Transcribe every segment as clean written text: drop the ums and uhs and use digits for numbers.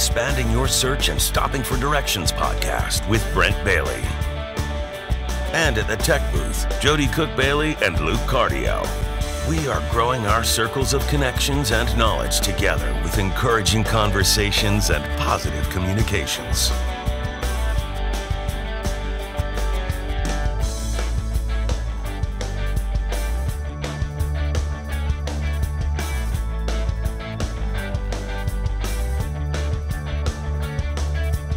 Expanding Your Search and Stopping for Directions podcast with Brent Bailey. And at the tech booth, Jody Cook-Bailey and Luke Cardiel. We are growing our circles of connections and knowledge together with encouraging conversations and positive communications.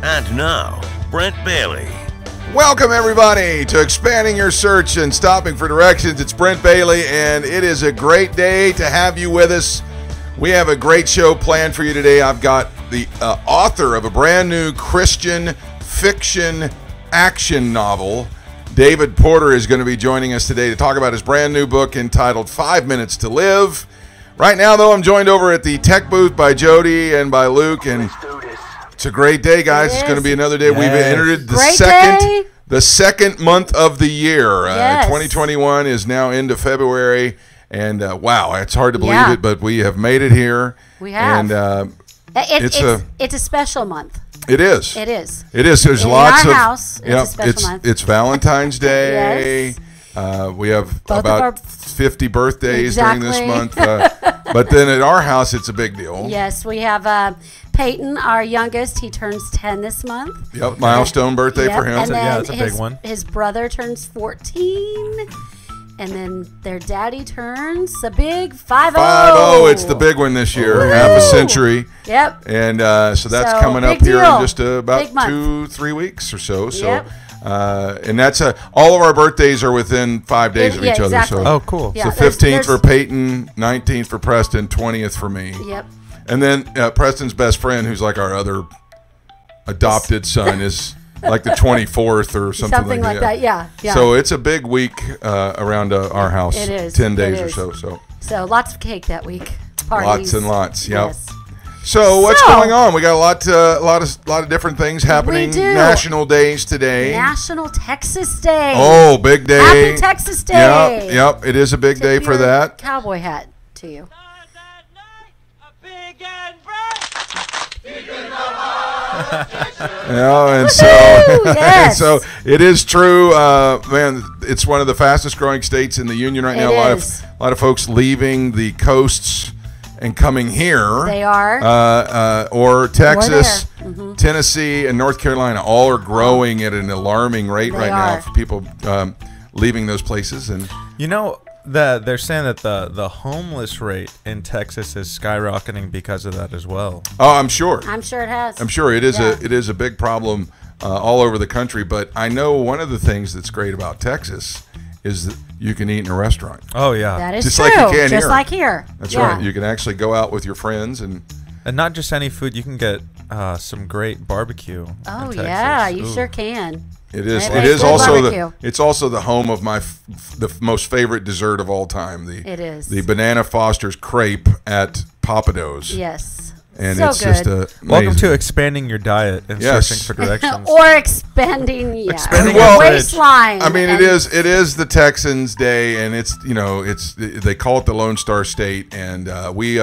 And now, Brent Bailey. Welcome, everybody, to Expanding Your Search and Stopping for Directions. It's Brent Bailey, and it is a great day to have you with us. We have a great show planned for you today. I've got the author of a brand new Christian fiction action novel. David Porter is going to be joining us today to talk about his brand new book entitled 5 Minutes to Live. Right now, though, I'm joined over at the tech booth by Jody and by Luke, and it's a great day, guys. It's going to be another day. Yes. We've entered the second month of the year. Yes. 2021 is now into February, and wow, it's hard to believe it, but we have made it here. We have. And it's a special month. It is. It is. It is. There's in lots our of house. It's a special month. It's Valentine's Day. Yes. We have Both about 50 birthdays during this month. But then at our house, it's a big deal. Yes, we have Peyton, our youngest. He turns 10 this month. Yep, milestone birthday for him. And then that's a big one. His brother turns 14. And then their daddy turns a big 50. 50, it's the big one this year. Woo! Half a century. Yep. And so that's coming up deal. here in just about 2-3 weeks or so. So, yep. And that's all of our birthdays are within 5 days of each other. Exactly. So, oh, cool. Yeah, so 15th for Peyton, 19th for Preston, 20th for me. Yep. And then Preston's best friend, who's like our other adopted son, is like the 24th or something like that. Yeah. So it's a big week around our house. It is. 10 days or so. So lots of cake that week. Parties. Lots and lots. Yep. Yes. So what's going on? We got a lot of different things happening. We do. National days today. National Texas Day. Oh, big day. Happy Texas Day. Yep. It is a big day for that. Cowboy hat to you. And so, yes. so it is true, man. It's one of the fastest growing states in the union right now. A lot of folks leaving the coasts and coming here. They are. Or Texas, Mm-hmm. Tennessee, and North Carolina all are growing at an alarming rate now for people leaving those places. And you know, they're saying that the homeless rate in Texas is skyrocketing because of that as well. Oh, I'm sure. I'm sure it has. I'm sure it is it is a big problem all over the country. But I know one of the things that's great about Texas is that you can eat in a restaurant. Oh yeah, that is just true. Like you can just here. like here. That's right. You can actually go out with your friends and not just any food. You can get some great barbecue. Oh in Texas. Yeah, you sure can. It is. It is also barbecue. It's also the home of the most favorite dessert of all time. It is the Banana Foster's crepe at Papado's. Yes. And so it's good. just amazing. Welcome to expanding your diet and searching for directions, or expanding your waistline. I mean, it is the Texans' day, and they call it the Lone Star State, and we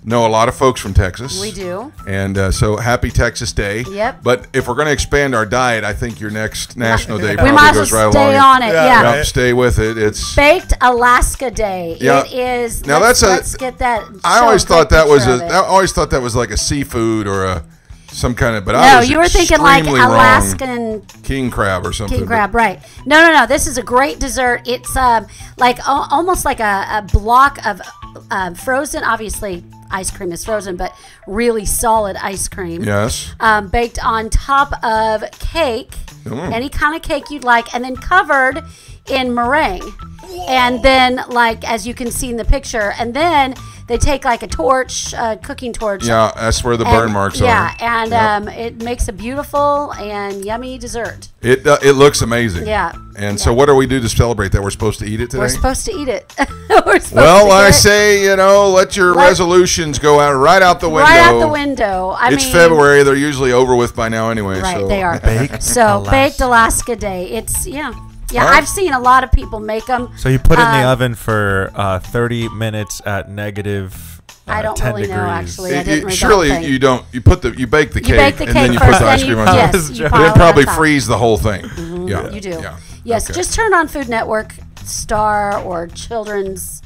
know a lot of folks from Texas. We do. And so happy Texas Day. Yep. But if we're going to expand our diet, I think your next National Day we probably might goes well right stay along. on it. Yeah. Yep, stay with it. It's Baked Alaska Day. Yeah. It is. Now let's get that. I always thought that was like a seafood or some kind of. But I was you were thinking like Alaskan king crab or something. King crab, right? No. This is a great dessert. It's like almost like a block of frozen. Obviously, ice cream is frozen, but really solid ice cream. Yes. Baked on top of cake, any kind of cake you'd like, and then covered in meringue. And then, like, as you can see in the picture, and then they take like a torch, cooking torch. Yeah, that's where the burn marks are. Yeah, and it makes a beautiful and yummy dessert. It looks amazing. Yeah. And so what do we do to celebrate that? We're supposed to eat it today? We're supposed to eat it. I say, let your resolutions go right out the window. Right out the window. It's February. They're usually over with by now anyway. Right, so. they are. Baked Baked Alaska Day. It's, Yeah, I've seen a lot of people make them. So you put it in the oven for 30 minutes at negative I don't 10 really know, degrees. actually. I didn't read the Surely whole thing. you don't. You bake the cake, You bake the and then cake you first, put the then ice cream you, on top. yes, you Then pile it probably on top. freeze the whole thing. Yeah, You do. Yeah. Yes, Okay. just turn on Food Network Star or Children's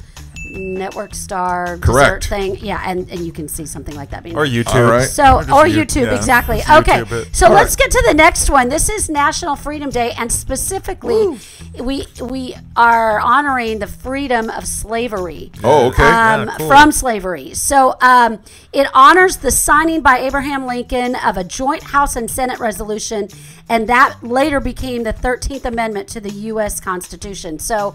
Network Star Correct. dessert thing. Yeah, and you can see something like that being Or made. YouTube. All right. So, just or you- YouTube, yeah, exactly. just Okay, YouTube it. so All let's right. get to the next one. This is National Freedom Day, and specifically, we are honoring the freedom of slavery. Oh, okay. Yeah, cool. From slavery. So it honors the signing by Abraham Lincoln of a joint House and Senate resolution, and that later became the 13th Amendment to the U.S. Constitution. So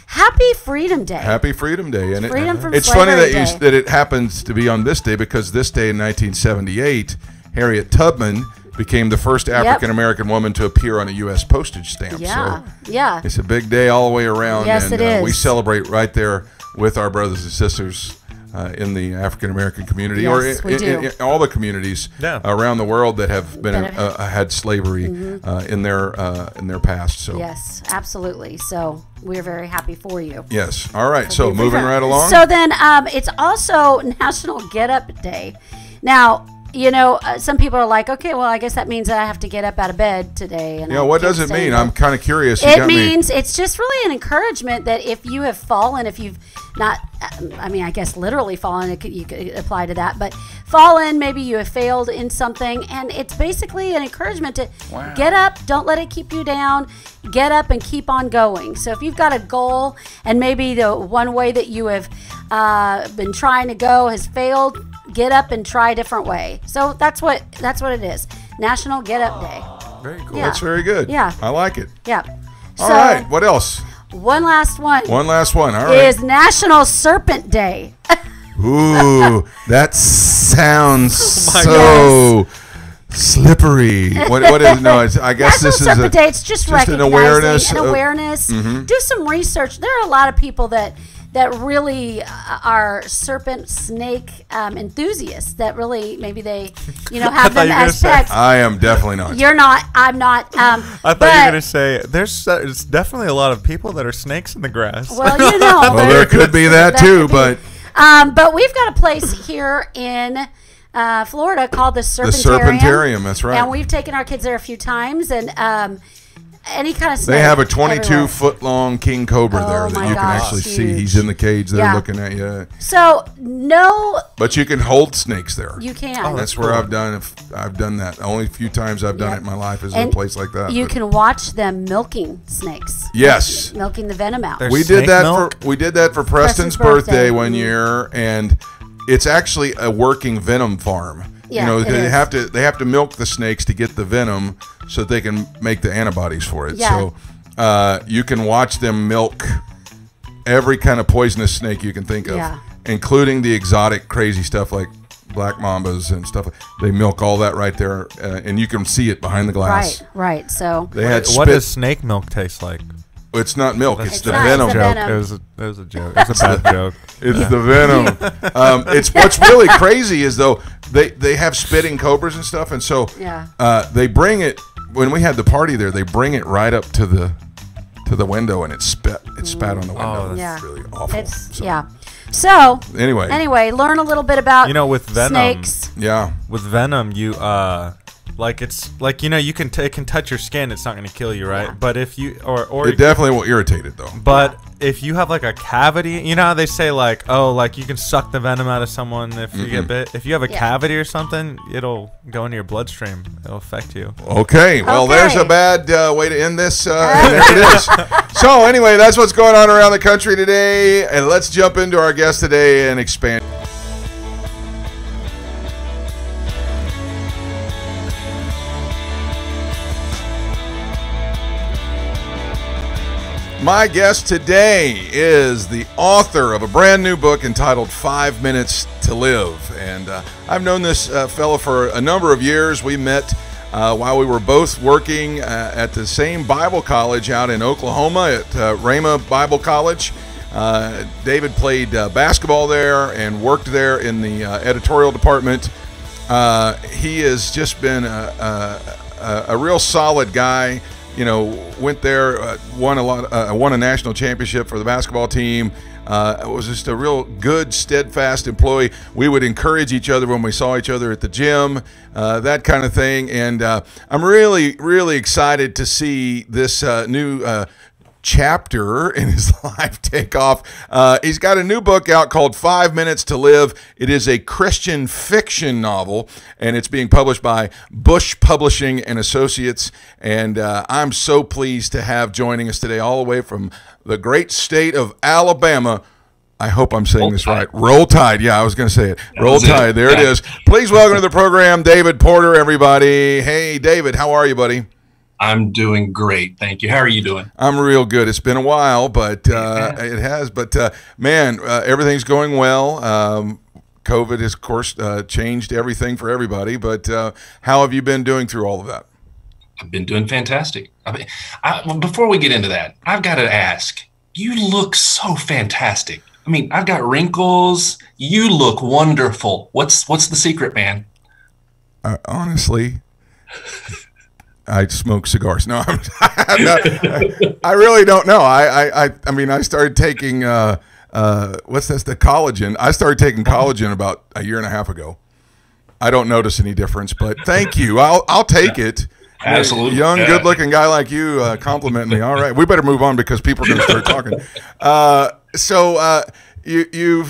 happy Freedom Day. Happy Freedom Day, and Freedom from it's funny Slavery that Day. that it happens to be on this day because this day in 1978, Harriet Tubman became the first African American woman to appear on a U.S. postage stamp. Yeah, So yeah. it's a big day all the way around, Yes, and it is. we celebrate right there with our brothers and sisters in the African American community, or Yes, we do. in all the communities Yeah. around the world that have been That have- had slavery in their past. So Yes, absolutely. So we're very happy for you. yes, all right. So Be moving free. right along. So then it's also National Get Up Day. Now, you know, some people are like, okay, well, I guess that means that I have to get up out of bed today. And Yeah, I what can't does it stay in mean? bed. I'm kind of curious. You It got me. means it's just really an encouragement that if you have fallen, if you've not, I mean, I guess literally fallen, you could apply to that, but fallen, maybe you have failed in something, and it's basically an encouragement to get up, don't let it keep you down, get up and keep on going. So if you've got a goal and maybe the one way that you have been trying to go has failed, get up and try a different way. So that's what it is. National Get Up Day. Very cool. Yeah. That's very good. Yeah. I like it. Yeah. All right. What else? One last one. One last one. All right. Is National Serpent Day. Ooh, that sounds my so slippery. What is? No, it's, I guess National this is Serpent Day. It's just an recognizing awareness. an of- awareness. Do some research. There are a lot of people that really are serpent snake enthusiasts. That really maybe they have thought them you were as gonna say- pets. I am definitely not. You're not. I'm not. I thought but, you were going to say there's definitely a lot of people that are snakes in the grass. Well, Well, there could be that too, could be. but But we've got a place here in Florida called the the Serpentarium. Serpentarium. That's right. And we've taken our kids there a few times, and any kind of snake. They have a everywhere. 22-foot long king cobra Oh there that my you can gosh, actually see. huge. He's in the cage there Yeah. looking at you. So no, But you can hold snakes there. you can. Oh, That's that's where cool. I've done that. The only few times I've done Yep. it in my life is in And a place like that. You but- can watch them milking snakes. Yes. Milking the venom out. There's We did snake that milk? for Preston's Preston's birthday birthday. one year, and it's actually a working venom farm. Yeah, it is. They have to milk the snakes to get the venom so that they can make the antibodies for it. Yeah. So you can watch them milk every kind of poisonous snake you can think of, Yeah. including the exotic crazy stuff like black mambas and stuff. They milk all that right there, and you can see it behind the glass. Right. So They had What spit. does snake milk taste like? It's not milk. It's the not, venom. it's the Joke. venom. It was a joke. It was a bad joke. It's the venom. It's what's really crazy is though they have spitting cobras and stuff, and so Yeah. they bring it when we had the party there. They bring it right up to the window, and it spat on the window. Oh, It's Yeah. really awful. it's So Anyway, learn a little bit about with venom, snakes. yeah. with venom, you it's like you can it can touch your skin. It's not going to kill you, right? Yeah. But if you or It definitely will irritate it though. But if you have like a cavity, you know how they say like, oh, like you can suck the venom out of someone if you get bit. If you have a Yeah. cavity or something, it'll go into your bloodstream. It'll affect you. Okay, well, Okay. there's a bad way to end this. And there it is. So anyway, that's what's going on around the country today, and let's jump into our guest today and expand. My guest today is the author of a brand new book entitled 5 Minutes to Live. And I've known this fellow for a number of years. We met while we were both working at the same Bible college out in Oklahoma at Rhema Bible College. David played basketball there and worked there in the editorial department. He has just been a real solid guy. went there, won a national championship for the basketball team. Was just a real good, steadfast employee. We would encourage each other when we saw each other at the gym, that kind of thing. And I'm really, really excited to see this new chapter in his life take off. He's got a new book out called 5 Minutes to Live. It is a Christian fiction novel, and it's being published by Bush Publishing and Associates. And I'm so pleased to have joining us today, all the way from the great state of Alabama. I hope I'm saying this right. Roll Tide. Yeah, I was going to say it. Roll Tide. There it is. Please welcome to the program, David Porter, everybody. Hey, David, how are you, buddy? I'm doing great. Thank you. How are you doing? I'm real good. It's been a while, but it has. But, man, everything's going well. COVID has, of course, changed everything for everybody. But how have you been doing through all of that? I've been doing fantastic. Before we get into that, I've got to ask, you look so fantastic. I mean, I've got wrinkles. You look wonderful. What's the secret, man? Honestly, I smoke cigars. No, I really don't know. I mean, I started taking what's this? The collagen. I started taking collagen about a year and a half ago. I don't notice any difference, but thank you. I'll take it. Absolutely. Young, good-looking guy like you complimenting me. All right, we better move on because people are going to start talking. You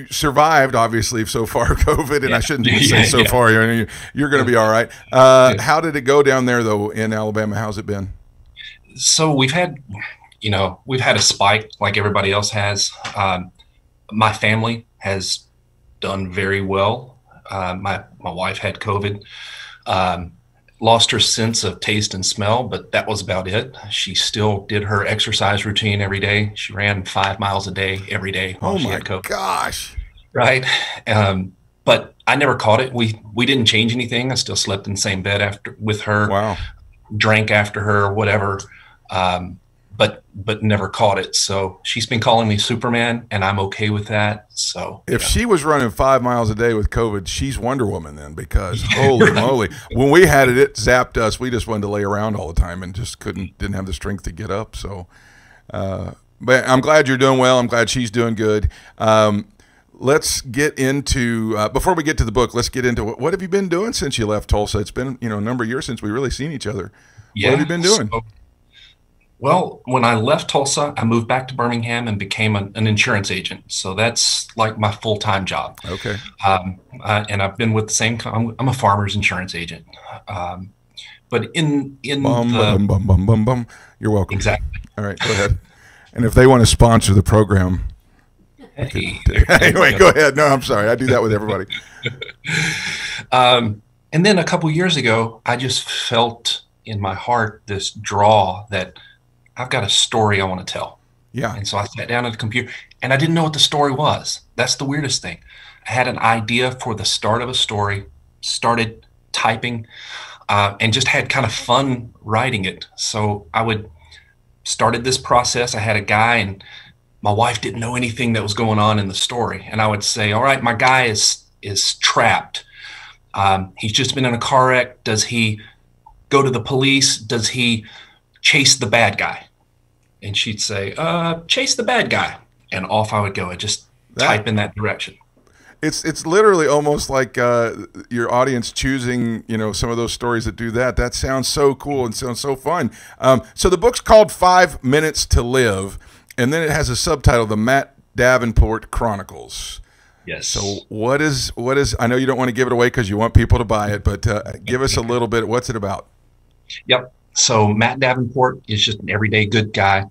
survived, obviously, so far, COVID, and I shouldn't say so far. You're going to be all right. How did it go down there, though, in Alabama? How's it been? So we've had a spike like everybody else has. My family has done very well. My wife had COVID. Lost her sense of taste and smell, but that was about it. She still did her exercise routine every day. She ran 5 miles a day every day while she had COVID. Oh my gosh! Right, but I never caught it. We didn't change anything. I still slept in the same bed with her. Wow. Drank after her, whatever. But never caught it. So she's been calling me Superman, and I'm okay with that. So if she was running 5 miles a day with COVID, she's Wonder Woman then, because holy moly, when we had it, it zapped us. We just wanted to lay around all the time and just didn't have the strength to get up. So, but I'm glad you're doing well. I'm glad she's doing good. Let's get into before we get to the book. Let's get into what have you been doing since you left Tulsa? It's been a number of years since we really seen each other. Yeah, what have you been doing? Well, when I left Tulsa, I moved back to Birmingham and became an insurance agent. So that's like my full-time job. Okay. And I've been with the same. I'm a farmer's insurance agent. But in You're welcome. Exactly. All right, go ahead. And if they want to sponsor the program, anyway, go ahead. No, I'm sorry. I do that with everybody. And then a couple years ago, I just felt in my heart this draw that I've got a story I want to tell. Yeah. And so I sat down at the computer and I didn't know what the story was. That's the weirdest thing. I had an idea for the start of a story, started typing, and just had kind of fun writing it. So started this process. I had a guy, and my wife didn't know anything that was going on in the story. And I would say, all right, my guy is trapped. He's just been in a car wreck. Does he go to the police? Does he chase the bad guy? And she'd say, chase the bad guy. And off I would go. I just type in that direction. It's literally almost like your audience choosing, some of those stories that do that. That sounds so cool and sounds so fun. So the book's called 5 Minutes to Live, and then it has a subtitle, The Matt Davenport Chronicles. Yes. So what is? I know you don't want to give it away because you want people to buy it, but give us a little bit. What's it about? Yep. So Matt Davenport is just an everyday good guy.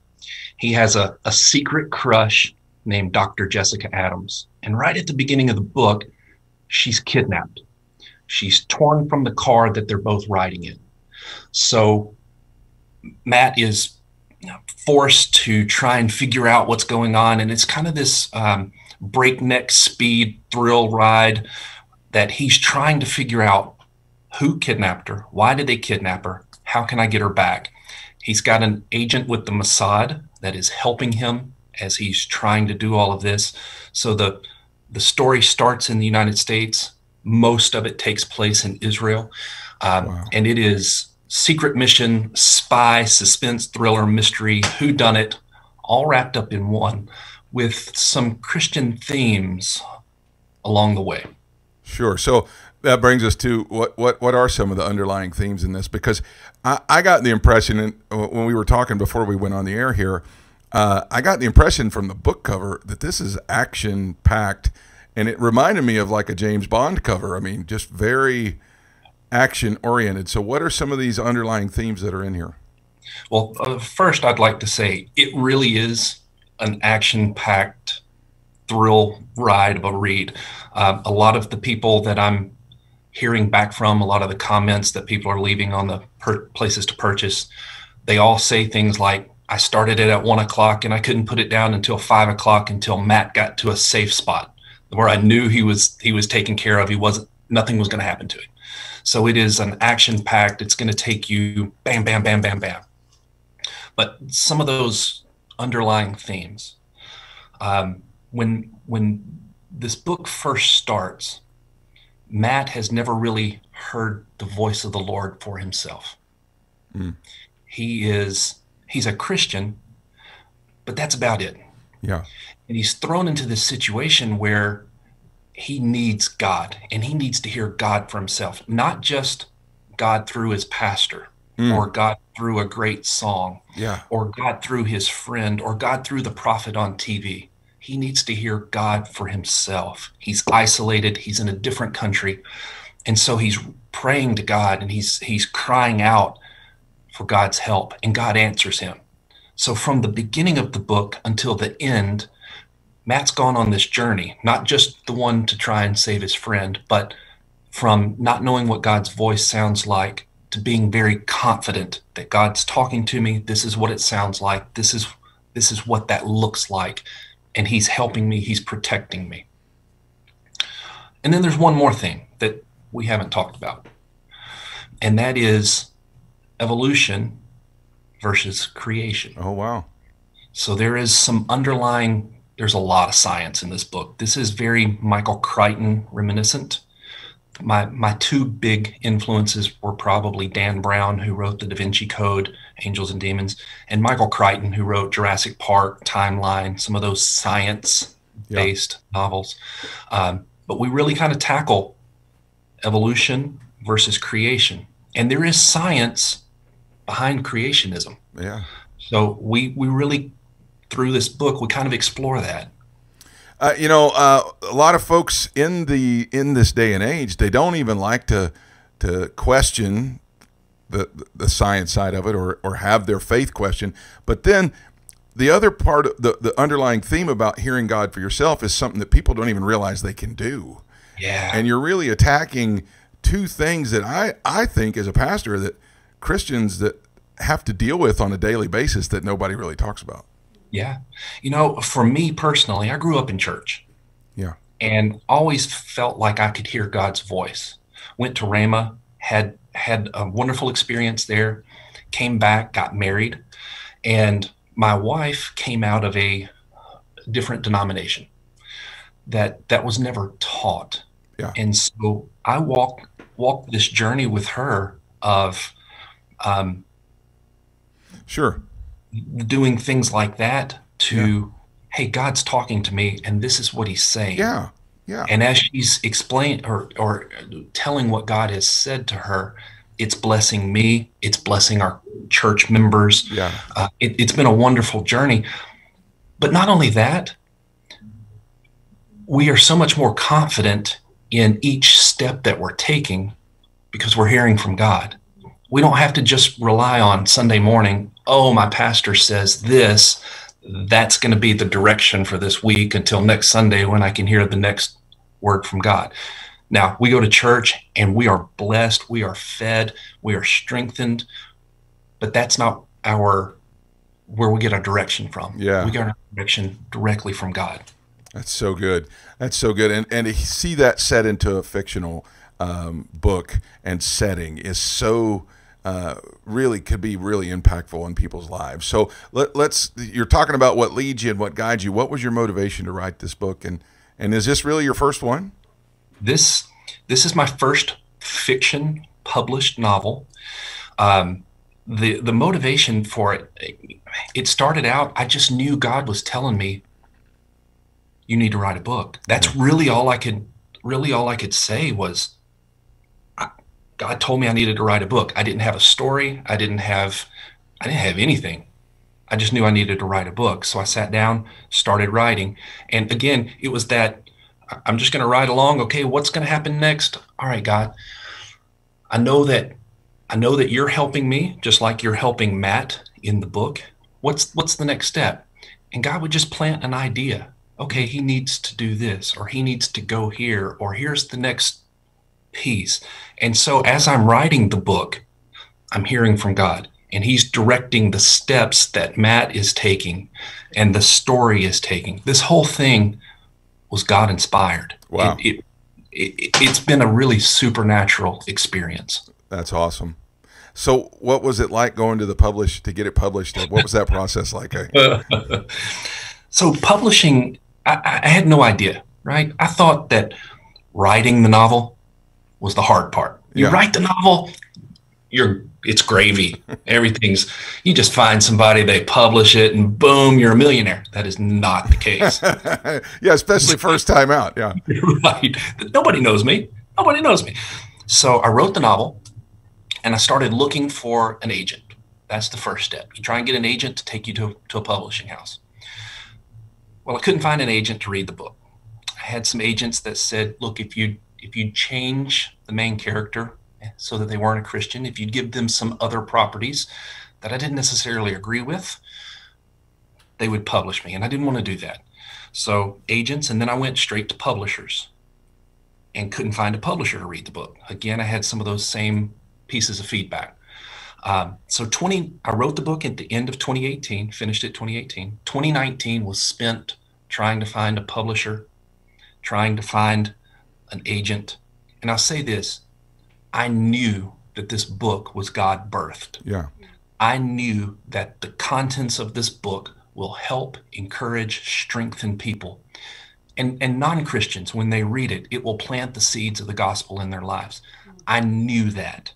He has a secret crush named Dr. Jessica Adams. And right at the beginning of the book, she's kidnapped. She's torn from the car that they're both riding in. So Matt is forced to try and figure out what's going on. And it's kind of this breakneck speed thrill ride that he's trying to figure out who kidnapped her, why did they kidnap her, how can I get her back. He's got an agent with the Mossad that is helping him as he's trying to do all of this. So the story starts in the United States. Most of it takes place in Israel. Wow. And it is secret mission, spy, suspense, thriller, mystery, whodunit, all wrapped up in one with some Christian themes along the way. Sure. So that brings us to what are some of the underlying themes in this? Because I got the impression, when we were talking before we went on the air here, I got the impression from the book cover that this is action-packed, and it reminded me of like a James Bond cover. I mean, just very action-oriented. So what are some of these underlying themes that are in here? Well, first, I'd like to say it really is an action-packed thrill ride of a read. A lot of the people that I'm hearing back from, a lot of the comments that people are leaving on the places to purchase, they all say things like, I started it at 1 o'clock and I couldn't put it down until 5 o'clock until Matt got to a safe spot where I knew he was taken care of. Nothing was going to happen to him. So it is an action-packed. It's going to take you bam, bam, bam, bam, bam. But some of those underlying themes, when this book first starts, Matt has never really heard the voice of the Lord for himself. Mm. He's a Christian, but that's about it. Yeah. And he's thrown into this situation where he needs God, and he needs to hear God for himself, not just God through his pastor, or God through a great song, or God through his friend, or God through the prophet on TV. He needs to hear God for himself. He's isolated. He's in a different country. And so he's praying to God, and he's crying out for God's help, and God answers him. So from the beginning of the book until the end, Matt's gone on this journey, not just the one to try and save his friend, but from not knowing what God's voice sounds like to being very confident that God's talking to me. This is what it sounds like. This is what that looks like. And he's helping me. He's protecting me. And then there's one more thing that we haven't talked about, and that is evolution versus creation. Oh, wow. So there's a lot of science in this book. This is very Michael Crichton reminiscent. My two big influences were probably Dan Brown, who wrote the Da Vinci Code, Angels and Demons, and Michael Crichton, who wrote Jurassic Park, Timeline, some of those science-based novels. But we really kind of tackle evolution versus creation. And there is science behind creationism. Yeah. So we really, through this book, we kind of explore that. A lot of folks in this day and age, they don't even like to question the science side of it, or have their faith questioned. But then the other part of the underlying theme about hearing God for yourself is something that people don't even realize they can do. Yeah. And you're really attacking two things that I think as a pastor that Christians that have to deal with on a daily basis that nobody really talks about. Yeah. For me personally, I grew up in church. Yeah. And always felt like I could hear God's voice. Went to Rhema, had a wonderful experience there, came back, got married, and my wife came out of a different denomination that was never taught. Yeah. And so I walked this journey with her of sure, doing things like that to, hey, God's talking to me, and this is what he's saying. Yeah, yeah. And as she's explained or telling what God has said to her, it's blessing me. It's blessing our church members. Yeah. It's been a wonderful journey. But not only that, we are so much more confident in each step that we're taking because we're hearing from God. We don't have to just rely on Sunday morning, oh, my pastor says this, that's going to be the direction for this week until next Sunday when I can hear the next word from God. Now, we go to church and we are blessed, we are fed, we are strengthened, but that's not where we get our direction from. Yeah. We get our direction directly from God. That's so good. That's so good. And to see that set into a fictional book and setting is so really could be really impactful in people's lives. So you're talking about what leads you and what guides you. What was your motivation to write this book? And is this really your first one? This is my first fiction published novel. The motivation for it, it started out, I just knew God was telling me, you need to write a book. That's really all I could say was, God told me I needed to write a book. I didn't have a story. I didn't have anything. I just knew I needed to write a book. So I sat down, started writing. And again, it was that I'm just going to ride along. Okay, what's going to happen next? All right, God, I know that you're helping me just like you're helping Matt in the book. What's the next step? And God would just plant an idea. Okay, he needs to do this, or he needs to go here, or here's the next piece. And so as I'm writing the book, I'm hearing from God, and he's directing the steps that Matt is taking and the story is taking. This whole thing was God inspired. Wow. It's been a really supernatural experience. That's awesome. So what was it like going to get it published? What was that process like? So publishing, I had no idea, right? I thought that writing the novel was the hard part. You write the novel, it's gravy. You just find somebody, they publish it, and boom, you're a millionaire. That is not the case. Yeah, especially first time out. Yeah. Right. Nobody knows me. So I wrote the novel, and I started looking for an agent. That's the first step. You try and get an agent to take you to a publishing house. Well, I couldn't find an agent to read the book. I had some agents that said, look, if you change the main character so that they weren't a Christian, if you'd give them some other properties that I didn't necessarily agree with, they would publish me. And I didn't want to do that. So agents, and then I went straight to publishers and couldn't find a publisher to read the book. Again, I had some of those same pieces of feedback. I wrote the book at the end of 2018, finished it 2018. 2019 was spent trying to find a publisher, trying to find an agent. And I'll say this, I knew that this book was God birthed. Yeah. I knew that the contents of this book will help, encourage, strengthen people. And non-Christians, when they read it, it will plant the seeds of the gospel in their lives. I knew that.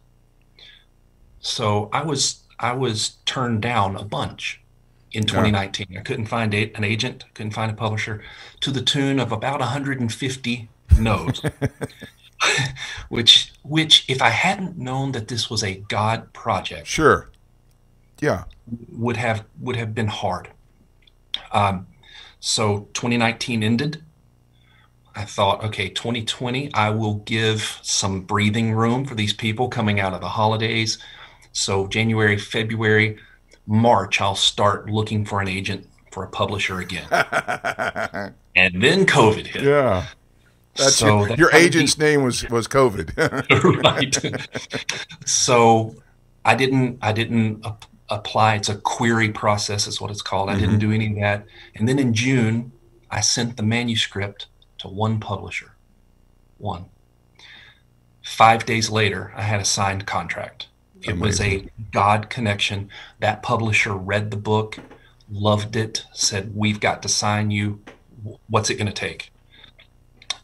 So I was turned down a bunch in 2019. I couldn't find an agent, couldn't find a publisher, to the tune of about 150 no's. which if I hadn't known that this was a God project, sure, yeah, would have been hard. So 2019 ended. I thought, okay, 2020, I will give some breathing room for these people coming out of the holidays. So January, February, March, I'll start looking for an agent, for a publisher again. And then COVID hit. Yeah. That's your agent's name was COVID. Right. So I didn't apply. It's a query process is what it's called. I didn't do any of that. And then in June, I sent the manuscript to one publisher. One. 5 days later, I had a signed contract. It was a God connection. That publisher read the book, loved it, said, we've got to sign you. What's it going to take?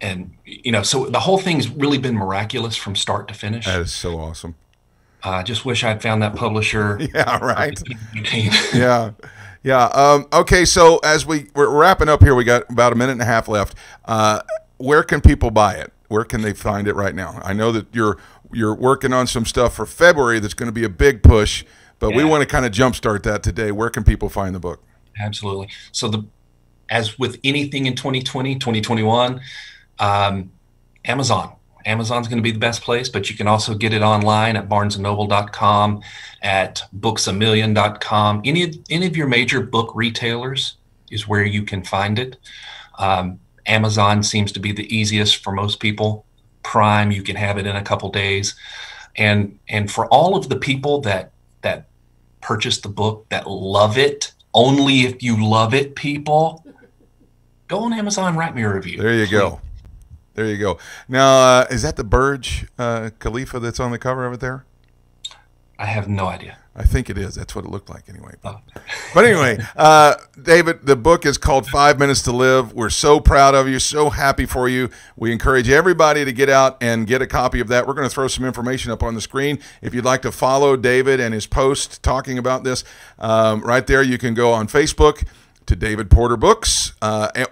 And, so the whole thing's really been miraculous from start to finish. That is so awesome. I just wish I'd found that publisher. Yeah, right. Yeah. Yeah. Okay, so as we're wrapping up here, we got about a minute and a half left. Where can people buy it? Where can they find it right now? I know that you're working on some stuff for February that's going to be a big push, but we want to kind of jumpstart that today. Where can people find the book? Absolutely. So as with anything in 2020, 2021, Amazon. Amazon's going to be the best place, but you can also get it online at barnesandnoble.com, at booksamillion.com. Any of your major book retailers is where you can find it. Amazon seems to be the easiest for most people. Prime, you can have it in a couple days. And for all of the people that purchase the book, that love it, only if you love it, people, go on Amazon, write me a review. There you go. There you go. Now, is that the Burj Khalifa that's on the cover of it there? I have no idea. I think it is. That's what it looked like anyway. But anyway, David, the book is called 5 Minutes to Live. We're so proud of you, so happy for you. We encourage everybody to get out and get a copy of that. We're going to throw some information up on the screen. If you'd like to follow David and his post talking about this, right there you can go on Facebook to David Porter Books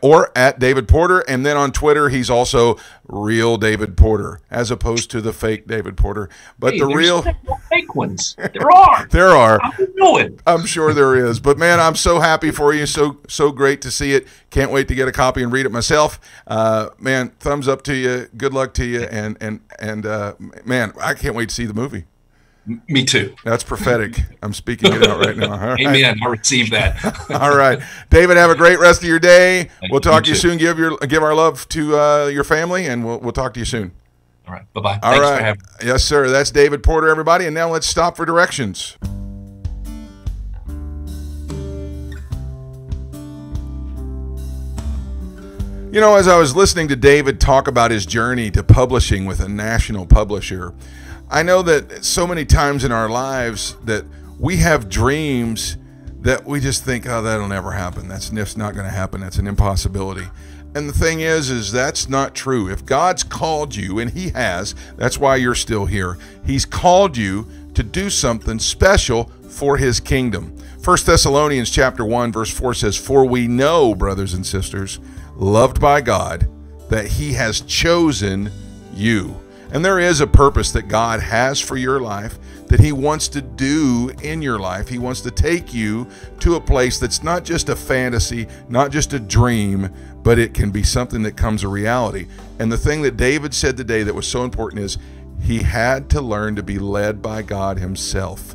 or at David Porter. And then on Twitter, he's also real David Porter as opposed to the fake David Porter. But hey, the real fake ones. There are. There are. I know it. I'm sure there is. But man, I'm so happy for you. So great to see it. Can't wait to get a copy and read it myself. Man, thumbs up to you. Good luck to you. And man, I can't wait to see the movie. Me too. That's prophetic. I'm speaking it out right now. All right. Amen. I receive that. All right, David. Have a great rest of your day. We'll talk to you too. soon. Give our love to your family, and we'll talk to you soon. All right. Bye-bye. All Thanks right. for having me. Yes, sir. That's David Porter, everybody. And now let's stop for directions. You know, as I was listening to David talk about his journey to publishing with a national publisher, I know that so many times in our lives that we have dreams that we just think, oh, that'll never happen. That's not going to happen. That's an impossibility. And the thing is that's not true. If God's called you, and he has, that's why you're still here. He's called you to do something special for his kingdom. 1 Thessalonians chapter 1, verse 4 says, "For we know, brothers and sisters, loved by God, that he has chosen you." And there is a purpose that God has for your life, that he wants to do in your life. He wants to take you to a place that's not just a fantasy, not just a dream, but it can be something that comes a reality. And the thing that David said today that was so important is he had to learn to be led by God himself.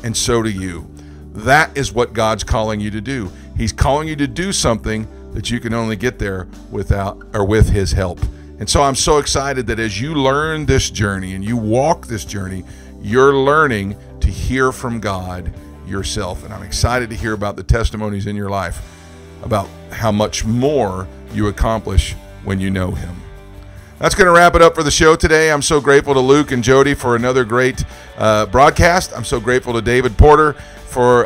And so do you. That is what God's calling you to do. He's calling you to do something that you can only get there without or with his help. And so I'm so excited that as you learn this journey and you walk this journey, you're learning to hear from God yourself. And I'm excited to hear about the testimonies in your life about how much more you accomplish when you know him. That's going to wrap it up for the show today. I'm so grateful to Luke and Jody for another great broadcast. I'm so grateful to David Porter for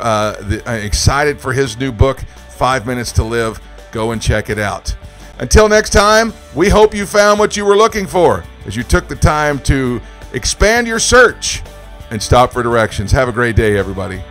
excited for his new book, 5 Minutes to Live. Go and check it out. Until next time, we hope you found what you were looking for as you took the time to expand your search and stop for directions. Have a great day, everybody.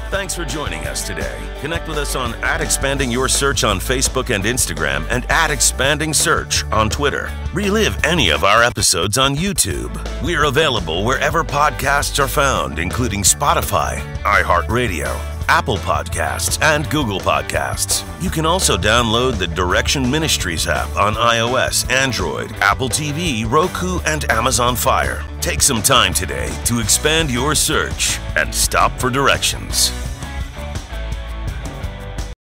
Thanks for joining us today. Connect with us on @expandingyoursearch on Facebook and Instagram and @expandingsearch on Twitter. Relive any of our episodes on YouTube. We're available wherever podcasts are found, including Spotify, iHeartRadio, Apple Podcasts, and Google Podcasts. You can also download the Direction Ministries app on iOS, Android, Apple TV, Roku, and Amazon Fire. Take some time today to expand your search and stop for directions.